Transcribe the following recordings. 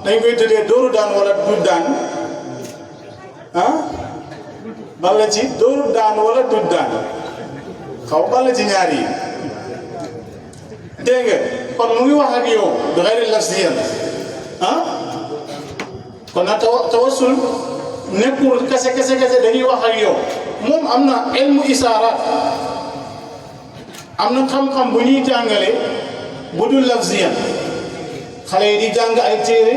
dañ koy tuddee dóoru daan wala du daan ah bala ci dóoru daan wala du daan xaw bala ci ñaar yi dégg nga kon mu ngi wax ak yow bi xayri lafziyan ah kon nag tawassul nekkul kese dañuy wax ak yow moom am na ilmu isaaraat am na xam-xam bu ñuy jàngale bu dul lafziyan xale yi di jàng ay téere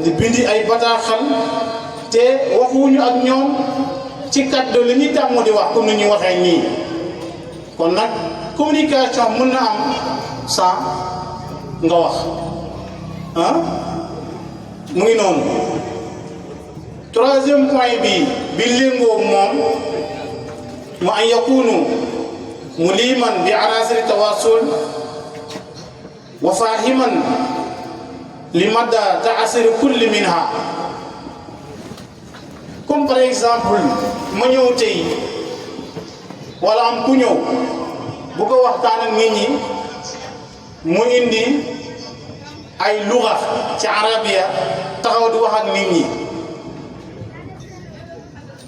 di bindi ay bataaxal te waxuñu ak ñoom ci kàddu li ñuy tàmm di wax comme ni ñuy waxee nii kon nag communication mën na am sans nga wax ah mu ngi noonu. troisième point bi léngoo moom mu an yakunu muliman bi anasiri tawassul wa fahiman li madda taasiri kulli minha comme par exemple ma ñëw tey wala am ku ñëw bu ko waxtaan ak nit ñi mu indi ay luga ci arabia taxaw di wax ak nit ñi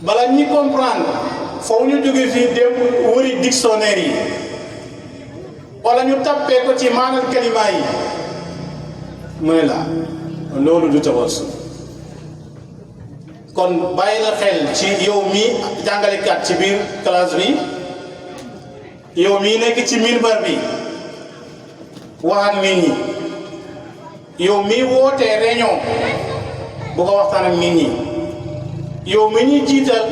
bala ñi comprendre foofu ñu jóge fii dem wëri dictionnaire yi wala ñu tappee ko ci maanal kalima yi mu ne la loolu du tawassul kon bàyyi la xel ci yow mii jàngalekat ci biir classe bi yow mii nekk ci minbar bi wax ak nit ñi yow mii wootee réunion bu ko waxtaan ak nit ñi yow mi ñuy jiital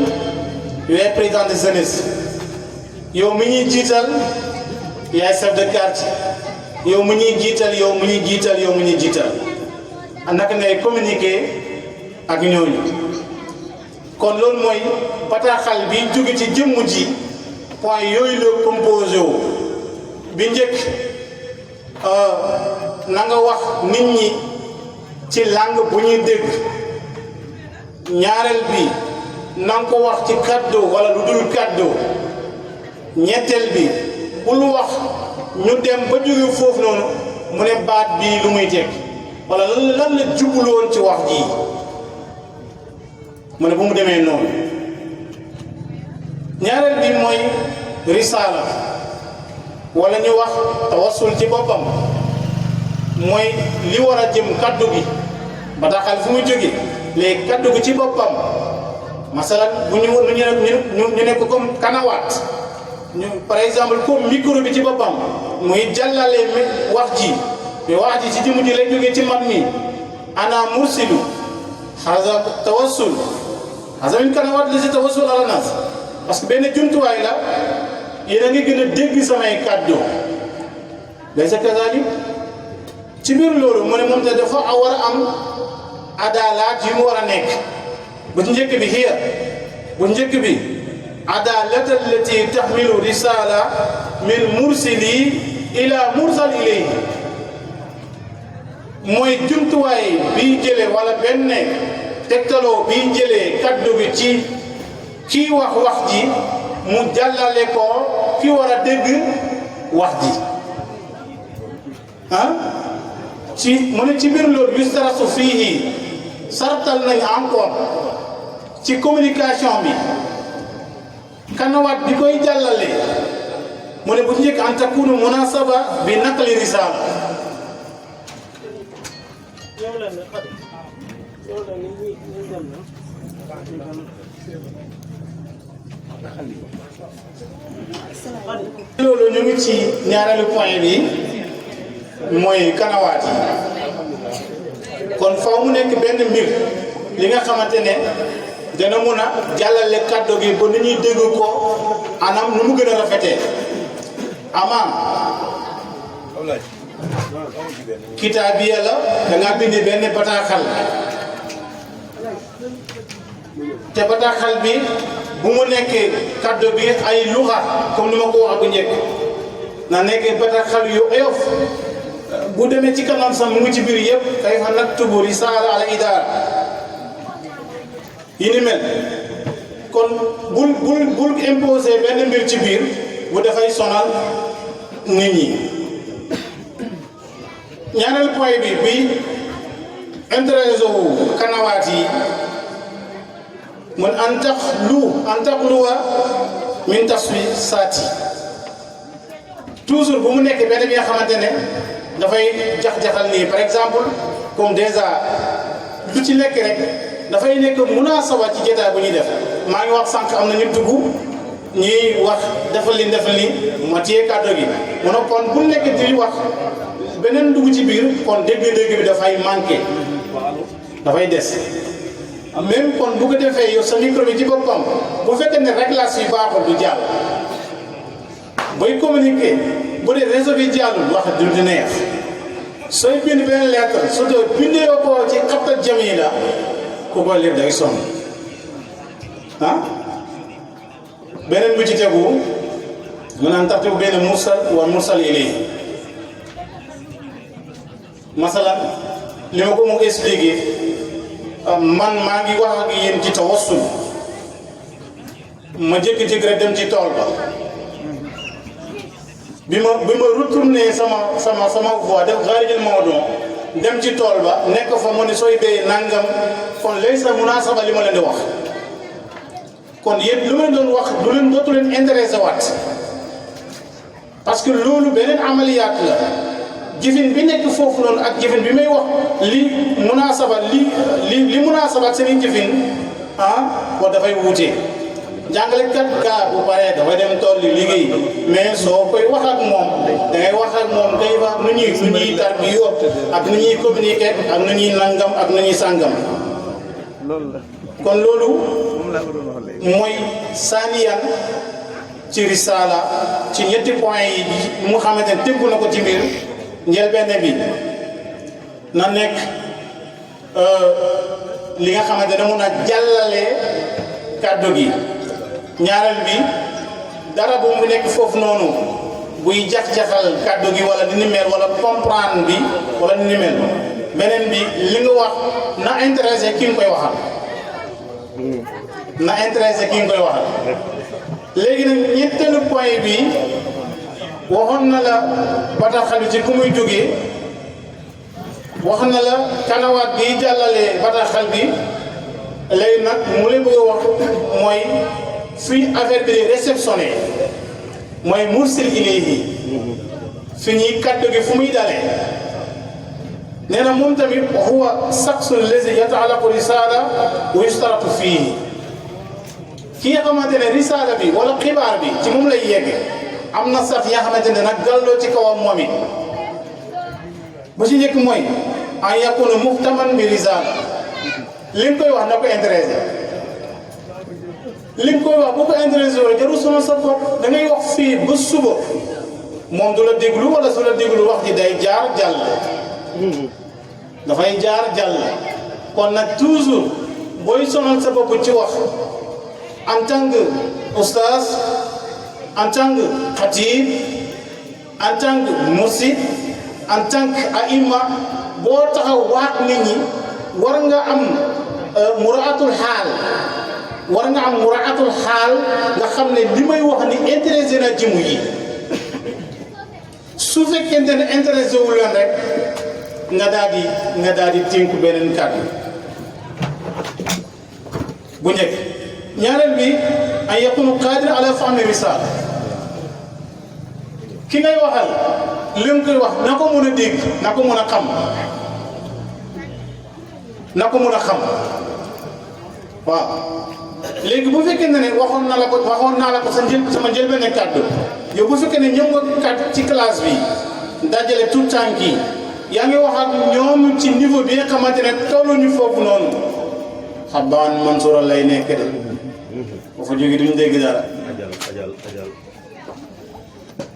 yaay président de jeunesse yow mi ñuy jiital yaay chef de quartier yow mi ñuy jiital yow mi ñuy jiital naka ngay communiquer ak ñooñu kon loolu mooy bataaxal bi jóge ci jëmm ji point yooyu la composé wu bi njëkk na nga wax nit ñi ci langue bu ñuy dégg ñaareel bi na nga ko wax ci kaddu wala lu dul kaddu ñetteel bi bul wax ñu dem ba jóge foofu noonu mu ne baat bii lu muy teg wala lan la jubloon ci wax ji mu ne bu mu demee noonu ñaareel bi mooy risaala wala ñu wax tawassul ci boppam mooy li war a jëm kaddu gi bataaxal fu muy jóge léegi kaddu gi ci boppam masalan bu ñu nekk comme kanawaat ñu par exemple comme micro bi ci boppam muy jàllale wax ji mais wax ji ci jëmm ji lay jógee ci man mi ana mursilu haza tawassul haza min kanawaat li si tawassul ala nas parce que benn jumtuwaay la yéen a ngi gën a dégg samay kaddu laysa kazalik ci biir loolu mu ne moom te dafa war a am adalaat yu mu war a nekk bu njëkk bi hiya bu njëkk bi adalat allati tahmilu risala min mursili ila mursal ilayhi mooy jumtuwaay bii jëlee wala benn tegtaloo bii jëlee kaddu bi ci kii wax ji mu jàllale ko ki war a dégg wax ji ah ci mu ne ci biir loolu yustarasu fiihi sartal nañ encore ci communication bi kanawaat bi koy jàllale mu ne bu njëkk an takunu munasaba bi naqli risala loolu ñu ngi ci ñaareelu point bi mooy kanawaat yi kon faw mu nekk benn mbir li nga xamante ne dana mun a jàllale kàddu gi ba ni ñuy dégg ko anam nu mu gën a rafetee amaam kitaabiya la da ngaa bind benn bataaxal te bataaxal bi bu mu nekkee kàddu bi ay luxa comme ni ma ko wax bu njëkk na nekkee bataaxal yu oyof bu demee ci kanam sax mu ngi ci biir yëpp kayfa naktubu risaala ala idaara yi ni mel kon bul imposé benn mbir ci biir bu dafay sonal nit ñi. ñaareel point bi intéressé wu kanawaat yi mun an taxluwa min taswi saati toujours bu mu nekk benn bi nga xamante ne dafay jax-jaxal nii par exemple comme déjà lu ci nekk rek dafay nekk munaasaba ci jotaay bu ñuy def maa ngi wax sànq am na ñu dugg ñuy wax defal li ma téye kàddu gi mu ne kon bu nekk di wax beneen dugg ci biir kon dégg-dégg bi dafay manqué dafay des même kon bu ko defee yow sa micro bi ci boppam bu fekkee ne réglage yi baaxul du jàll booy communiquer bu dee réseau bi jàllul wax du neex sooy bind benn lettre surtout bindee ko ci xabtat jamila ku ko lire day sonn ah beneen bu ci tegu mu naan tax tegu benn mursal wa mursal ilayhi masalan li ma ko mu expliqué man maa ngi wax ak yéen ci tawassul ma jékki-jékki rek dem ci tool ba bi ma retourné sama voie def xaarijal mawdu dem ci tool ba nekk fa mu ne sooy béyee nangam kon laysa munaasaba li ma leen di wax kon yéen lu ma leen doon wax dootu leen intéressé waat parce que loolu beneen amaliyaat la jëfin bi nekk foofu noonu ak jëfin bi may wax li munaasaba li munaasaba ak seen jëfin wa dafay wuute jàngalekat gaa bu paree dafay dem tool li liggéey mais soo koy wax ak moom dangay wax ak moom day wax nu ñuy tarbiyo ak nu ñuy communiquer ak nu ñuy nangam ak nu ñuy sàngam kon loolu mooy saaniyan ci risaala ci ñetti point yi mu xamante ne tëggu na ko ci biir njëlbéen bi na nekk li nga xamante ne mun a jàllale kàddu gi ñaareel bi dara bu mu nekk foofu noonu buy jax-jaxal kàddu gi wala ni mel wala comprendre bi wala ni mel beneen bi li nga wax na intéressé ki nga koy waxal na intéressé ki nga koy waxal léegi nag ñetteelu point bi waxoon na la bataaxal bi ci ku muy jógee wax na la kanawaat bi jàllale bataaxal bi léegi nag mu leen bëgg a wax mooy fii affaire bi di réceptionné mooy mursil ilayhi fi ñuy kaddu gi fu muy dalee nee na moom tamit huwa saxsu lazi yataallaqu risala wa yustaratu fii ki nga xamante ne risala bi wala xibaar bi ci moom lay yegg am na sax yaa xamante ne nag gàlloo ci kawam moom it bu ci njëkk mooy an yakuna muhtaman bi risala li nga koy wax na ko intéressé li nga koy wax bu ko intéressé wala jarul sama sa bopp da ngay wax fii ba suba moom du la déglu wala su la déglu wax ji day jaar jàll dafay jaar jàll kon nag toujours booy sonal sa bopp ci wax en tant que oustaz en tant que xatib en tant que mursid en tant que aima boo taxaw waat nit ñi war nga am muraatul xaal nga xam ne li may wax ni intéressé na jëmu yi su fekkente ne intéressé wu leen rek nga daal di tënku beneen kàddu bu njëkk ñaareel bi an yakunu qadir ala fahmi risala ki ngay waxal li nga koy wax na ko mën a dégg na ko mën a xam waaw léegi bu fekkee ne waxoon naa la ko sama njëlbéen kàddu yow bu fekkee ne ñëw nga ci classe bi dajale tout temps yi yaa ngi wax ak ñoom ci niveau bi nga xamante ne tolluñu foofu noonu xabaan Mansour lay nekk de bu fa jógee duñ dégg dara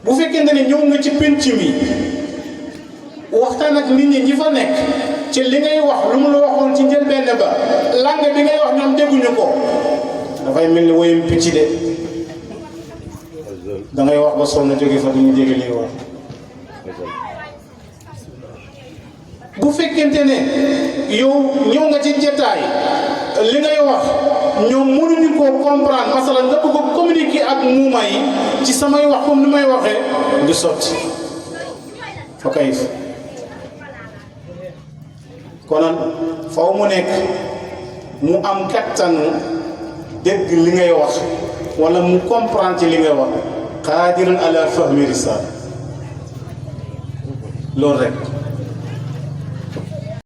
bu fekkente ne ñëw nga ci penc mi waxtaan ak nit ñi fa nekk ci li ngay wax lu mu la waxoon ci njëlbéen ba langue bi ngay wax ñoom dégguñu ko dafay mel ni woyum picc de da ngay wax ba sonn jóge fa duñu dégg li wax bu fekkente ne yow ñëw nga ci jotaay li ngay wax ñoom mënuñu koo comprendre masalan nga bëgg a communiquer ak muuma yi ci samay wax comme ni may waxee du sotti fa kayif konoon faw mu nekk mu am kattanu dégg li ngay wax wala mu comprendre ci li ngay wax qaadirun ala fahmi risaala loolu rek